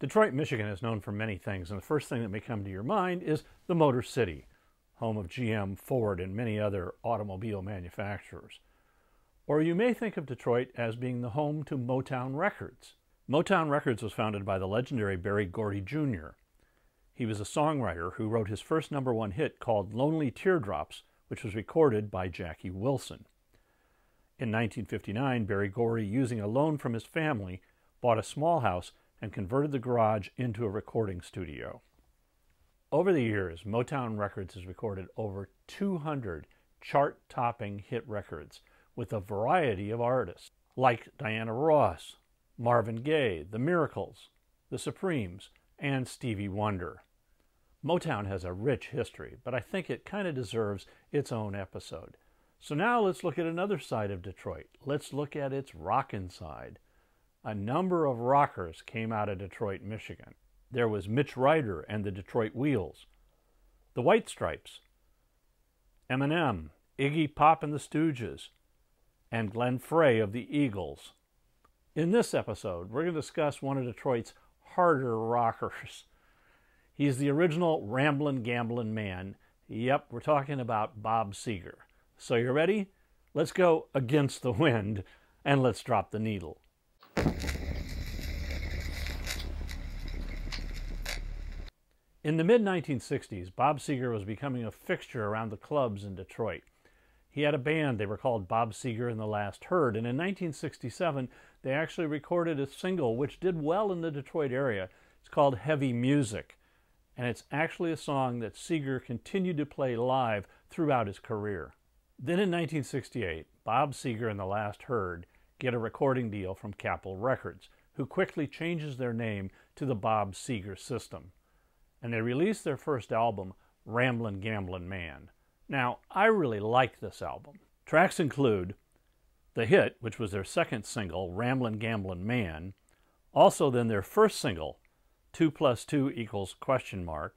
Detroit, Michigan is known for many things, and the first thing that may come to your mind is the Motor City, home of GM, Ford, and many other automobile manufacturers. Or you may think of Detroit as being the home to Motown Records. Motown Records was founded by the legendary Berry Gordy Jr. He was a songwriter who wrote his first #1 hit called Lonely Teardrops, which was recorded by Jackie Wilson. In 1959, Berry Gordy, using a loan from his family, bought a small house and converted the garage into a recording studio. Over the years, Motown Records has recorded over 200 chart-topping hit records with a variety of artists, like Diana Ross, Marvin Gaye, The Miracles, The Supremes, and Stevie Wonder. Motown has a rich history, but I think it kind of deserves its own episode. So now let's look at another side of Detroit. Let's look at its rockin' side. A number of rockers came out of Detroit, Michigan. There was Mitch Ryder and the Detroit Wheels, the White Stripes, Eminem, Iggy Pop and the Stooges, and Glenn Frey of the Eagles. In this episode, we're going to discuss one of Detroit's harder rockers. He's the original ramblin' gamblin' man. Yep, we're talking about Bob Seger. So you ready? Let's go against the wind and let's drop the needle. In the mid-1960s, Bob Seger was becoming a fixture around the clubs in Detroit. He had a band, they were called Bob Seger and the Last Herd, and in 1967 they actually recorded a single which did well in the Detroit area. It's called Heavy Music, and it's actually a song that Seger continued to play live throughout his career. Then in 1968, Bob Seger and the Last Herd get a recording deal from Capitol Records, who quickly changes their name to the Bob Seger System. And they released their first album, Ramblin' Gamblin' Man. Now, I really like this album. Tracks include the hit, which was their second single, Ramblin' Gamblin' Man, also then their first single, 2 + 2 =,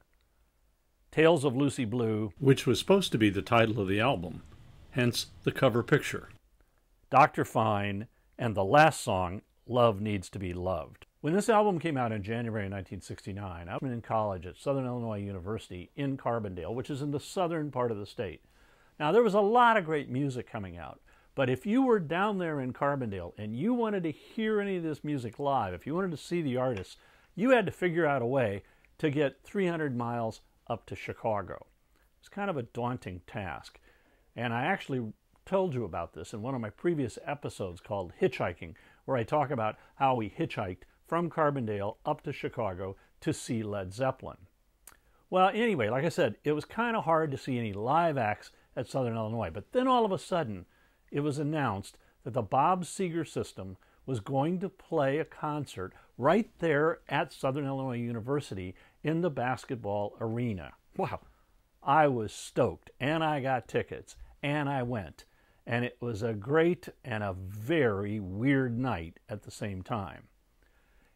Tales of Lucy Blue, which was supposed to be the title of the album, hence the cover picture, Dr. Fine, and the last song, Love Needs to Be Loved. When this album came out in January 1969, I was in college at Southern Illinois University in Carbondale, which is in the southern part of the state. Now, there was a lot of great music coming out, but if you were down there in Carbondale and you wanted to hear any of this music live, if you wanted to see the artists, you had to figure out a way to get 300 miles up to Chicago. It's kind of a daunting task, and I actually told you about this in one of my previous episodes called Hitchhiking, where I talk about how we hitchhiked from Carbondale up to Chicago to see Led Zeppelin. Well, anyway, like I said, it was kind of hard to see any live acts at Southern Illinois, but then all of a sudden it was announced that the Bob Seger System was going to play a concert right there at Southern Illinois University in the basketball arena. Wow, I was stoked, and I got tickets, and I went. And it was a great and a very weird night at the same time.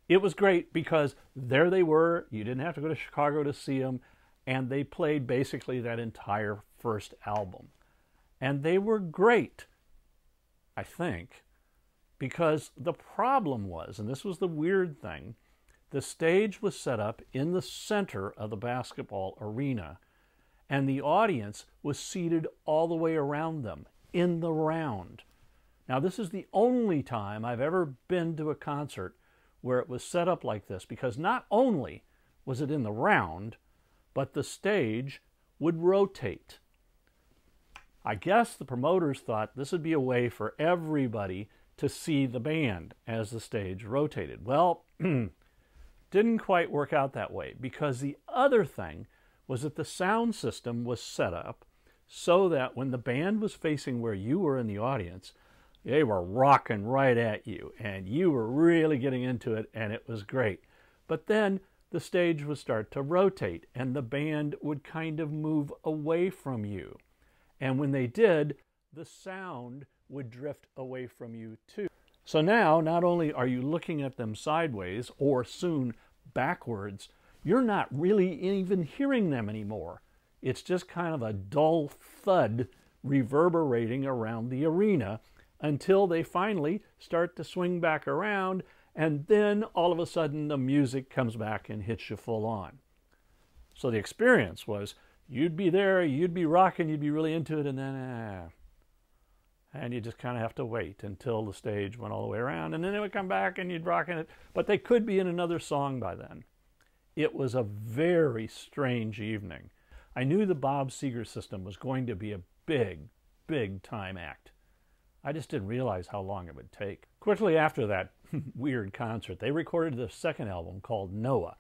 It was great because there they were. You didn't have to go to Chicago to see them. And they played basically that entire first album. And they were great, I think, because the problem was, and this was the weird thing, the stage was set up in the center of the basketball arena, and the audience was seated all the way around them in the round. Now, this is the only time I've ever been to a concert where it was set up like this, because not only was it in the round, but the stage would rotate. I guess the promoters thought this would be a way for everybody to see the band as the stage rotated. Well, didn't quite work out that way, because the other thing was that the sound system was set up so that when the band was facing where you were in the audience, they were rocking right at you, and you were really getting into it, and it was great. But then the stage would start to rotate, and the band would kind of move away from you. And when they did, the sound would drift away from you too. So now, not only are you looking at them sideways, or soon backwards, you're not really even hearing them anymore. It's just kind of a dull thud reverberating around the arena, until they finally start to swing back around and then all of a sudden the music comes back and hits you full on. So the experience was you'd be there, you'd be rocking, you'd be really into it, and then and you just kind of have to wait until the stage went all the way around, and then it would come back and you'd rock in it, but they could be in another song by then. It was a very strange evening. I knew the Bob Seger system was going to be a big, big time act. I just didn't realize how long it would take. Quickly after that weird concert, they recorded their second album called Noah.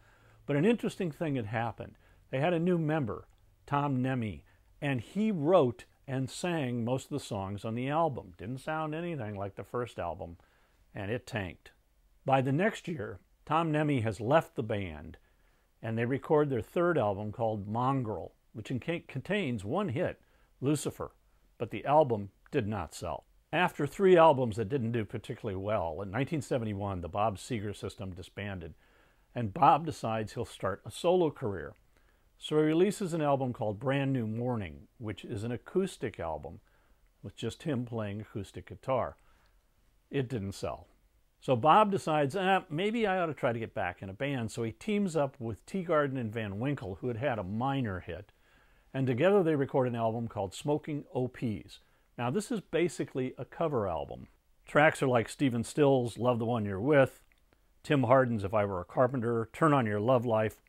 But an interesting thing had happened. They had a new member, Tom Nemi, and he wrote and sang most of the songs on the album. Didn't sound anything like the first album, and it tanked. By the next year, Tom Nemi has left the band, and they record their third album called Mongrel, which contains one hit, Lucifer, but the album did not sell. After 3 albums that didn't do particularly well, in 1971, the Bob Seger system disbanded, and Bob decides he'll start a solo career. So he releases an album called Brand New Morning, which is an acoustic album with just him playing acoustic guitar. It didn't sell. So Bob decides, maybe I ought to try to get back in a band. So he teams up with Teagarden and Van Winkle, who had had a minor hit, and together they record an album called Smoking OPs. Now this is basically a cover album. Tracks are like Stephen Stills' Love the One You're With, Tim Hardin's If I Were a Carpenter, Turn on Your Love Life,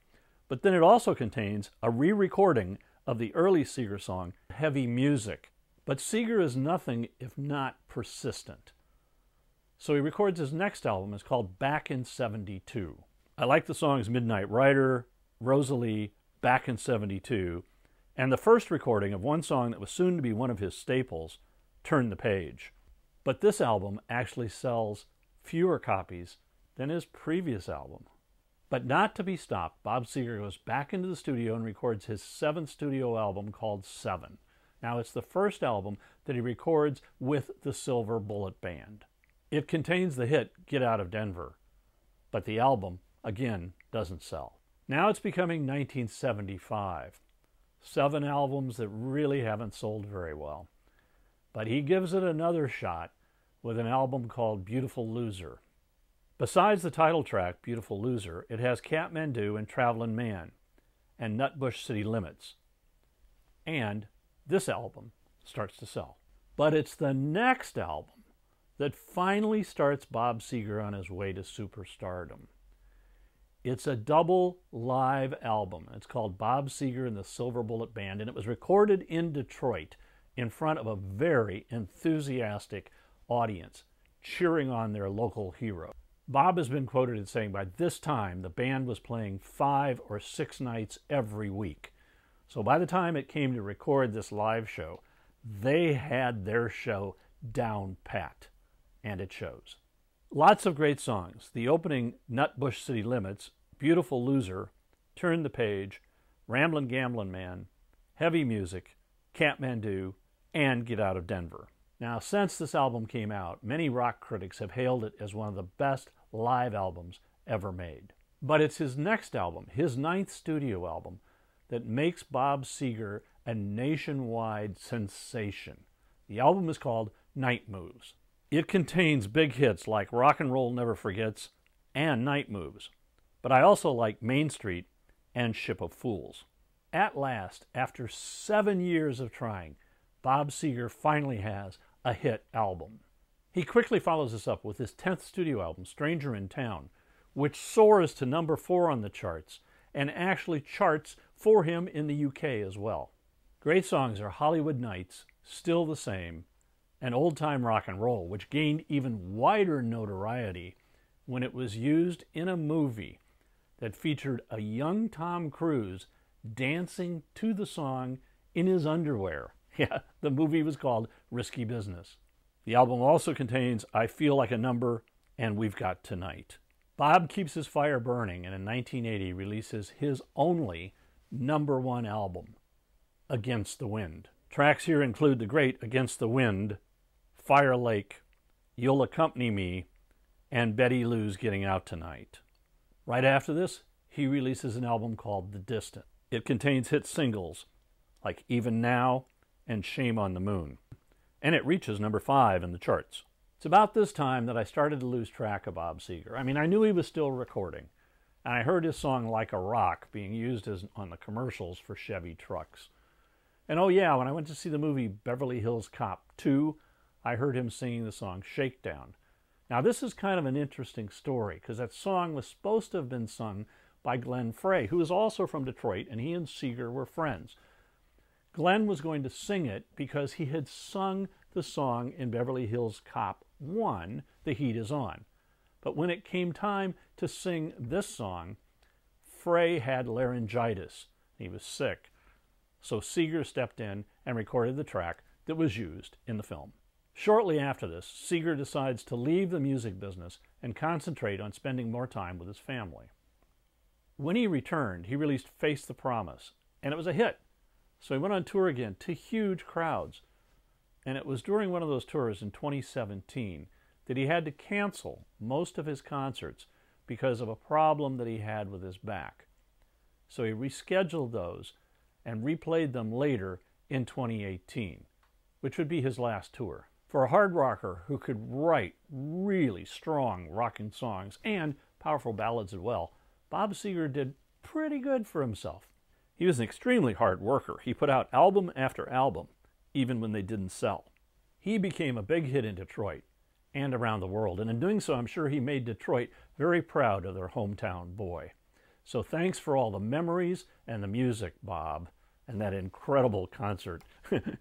but then it also contains a re-recording of the early Seger song, Heavy Music. But Seger is nothing if not persistent. So he records his next album. It's called Back in 72. I like the songs Midnight Rider, Rosalie, Back in 72, and the first recording of one song that was soon to be one of his staples, Turn the Page. But this album actually sells fewer copies than his previous album. But not to be stopped, Bob Seger goes back into the studio and records his 7th studio album called Seven. Now it's the first album that he records with the Silver Bullet Band. It contains the hit Get Out of Denver, but the album, again, doesn't sell. Now it's becoming 1975. 7 albums that really haven't sold very well. But he gives it another shot with an album called Beautiful Loser. Besides the title track, Beautiful Loser, it has Kathmandu and Travelin' Man and Nutbush City Limits. And this album starts to sell. But it's the next album that finally starts Bob Seger on his way to superstardom. It's a double live album. It's called Bob Seger and the Silver Bullet Band, and it was recorded in Detroit in front of a very enthusiastic audience, cheering on their local hero. Bob has been quoted as saying by this time the band was playing 5 or 6 nights every week. So by the time it came to record this live show, they had their show down pat, and it shows. Lots of great songs. The opening, Nutbush City Limits, Beautiful Loser, Turn the Page, Ramblin' Gamblin' Man, Heavy Music, Kathmandu, and Get Out of Denver. Now, since this album came out, many rock critics have hailed it as one of the best live albums ever made. But it's his next album, his 9th studio album, that makes Bob Seger a nationwide sensation. The album is called Night Moves. It contains big hits like Rock and Roll Never Forgets and Night Moves. But I also like Main Street and Ship of Fools. At last, after 7 years of trying, Bob Seger finally has a hit album. He quickly follows this up with his 10th studio album, Stranger in Town, which soars to number 4 on the charts and actually charts for him in the UK as well. Great songs are Hollywood Nights, Still the Same, and Old Time Rock and Roll, which gained even wider notoriety when it was used in a movie that featured a young Tom Cruise dancing to the song in his underwear. Yeah, the movie was called Risky Business. The album also contains I Feel Like a Number and We've Got Tonight. Bob keeps his fire burning and in 1980 releases his only #1 album, Against the Wind. Tracks here include the great Against the Wind, Fire Lake, You'll Accompany Me, and Betty Lou's Getting Out Tonight. Right after this, he releases an album called The Distant. It contains hit singles like Even Now and Shame on the Moon. And it reaches number 5 in the charts. It's about this time that I started to lose track of Bob Seger. I mean, I knew he was still recording, and I heard his song Like a Rock being used on the commercials for Chevy trucks. And oh yeah, when I went to see the movie Beverly Hills Cop 2, I heard him singing the song Shakedown. Now this is kind of an interesting story, because that song was supposed to have been sung by Glenn Frey, who is also from Detroit, and he and Seger were friends. Glenn was going to sing it because he had sung the song in Beverly Hills Cop 1, The Heat Is On. But when it came time to sing this song, Frey had laryngitis. He was sick. So Seger stepped in and recorded the track that was used in the film. Shortly after this, Seger decides to leave the music business and concentrate on spending more time with his family. When he returned, he released Face the Promise, and it was a hit. So he went on tour again to huge crowds. And it was during one of those tours in 2017 that he had to cancel most of his concerts because of a problem that he had with his back. So he rescheduled those and replayed them later in 2018, which would be his last tour. For a hard rocker who could write really strong rocking songs and powerful ballads as well, Bob Seger did pretty good for himself. He was an extremely hard worker. He put out album after album, even when they didn't sell. He became a big hit in Detroit and around the world, and in doing so, I'm sure he made Detroit very proud of their hometown boy. So thanks for all the memories and the music, Bob, and that incredible concert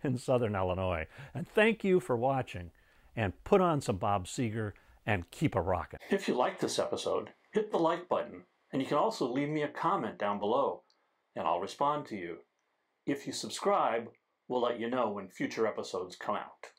in Southern Illinois. And thank you for watching, and put on some Bob Seger and keep a rockin'. If you like this episode, hit the like button, and you can also leave me a comment down below, and I'll respond to you. If you subscribe, we'll let you know when future episodes come out.